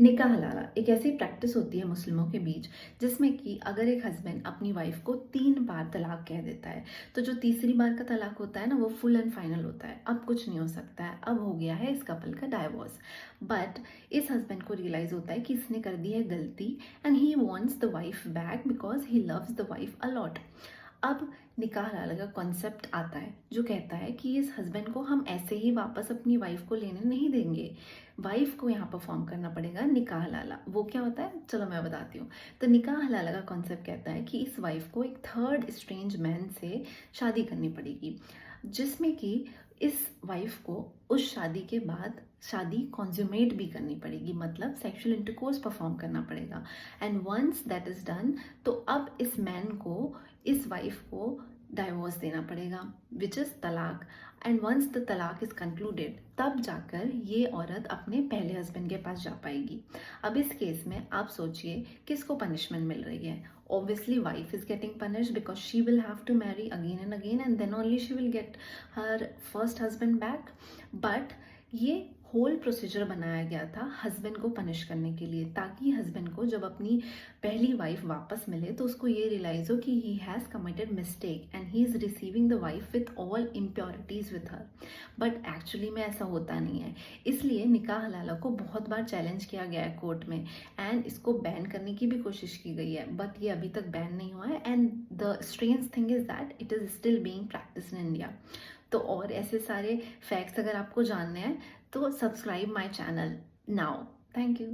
निकाह हलाला एक ऐसी प्रैक्टिस होती है मुस्लिमों के बीच जिसमें कि अगर एक हस्बैंड अपनी वाइफ को 3 बार तलाक कह देता है तो जो तीसरी बार का तलाक होता है ना वो फुल एंड फाइनल होता है। अब कुछ नहीं हो सकता है, अब हो गया है इस कपल का डाइवोर्स। बट इस हस्बैंड को रियलाइज होता है कि इसने कर दी है गलती and he wants the wife back because he loves the wife a lot. अब निकाह हलाला का कॉन्सेप्ट आता है जो कहता है कि इस हस्बैंड को हम ऐसे ही वापस अपनी वाइफ को लेने नहीं देंगे। वाइफ को यहाँ परफॉर्म करना पड़ेगा निकाह हलाला। वो क्या होता है, चलो मैं बताती हूँ। तो निकाह हलाला का कॉन्सेप्ट कहता है कि इस वाइफ को एक थर्ड स्ट्रेंज मैन से शादी करनी पड़ेगी, जिसमें कि इस वाइफ को उस शादी के बाद शादी कॉन्ज्यूमेट भी करनी पड़ेगी, मतलब सेक्सुअल इंटरकोर्स परफॉर्म करना पड़ेगा। And once that is done तो अब इस मैन को इस वाइफ को डाइवोर्स देना पड़ेगा, विच इज़ तलाक। एंड वंस द तलाक इज कंक्लूडेड तब जाकर ये औरत अपने पहले हस्बैंड के पास जा पाएगी। अब इस केस में आप सोचिए किसको पनिशमेंट मिल रही है। Obviously wife is getting punished because she will have to marry again and again and then only she will get her first husband back. But ये होल प्रोसीजर बनाया गया था हस्बैंड को पनिश करने के लिए, ताकि हस्बैंड को जब अपनी पहली वाइफ वापस मिले तो उसको ये रियलाइज हो कि he has committed mistake and he is receiving the wife with all impurities with her. But actually में ऐसा होता नहीं है। इसलिए निकाह हलाला को बहुत बार चैलेंज किया गया है कोर्ट में एंड इसको बैन करने की भी कोशिश की गई है, बट ये अभी तक बैन नहीं हुआ है। And the strange thing is that it is still being practice in India. तो और ऐसे सारे फैक्ट्स अगर आपको जानने हैं तो subscribe my channel now. Thank you.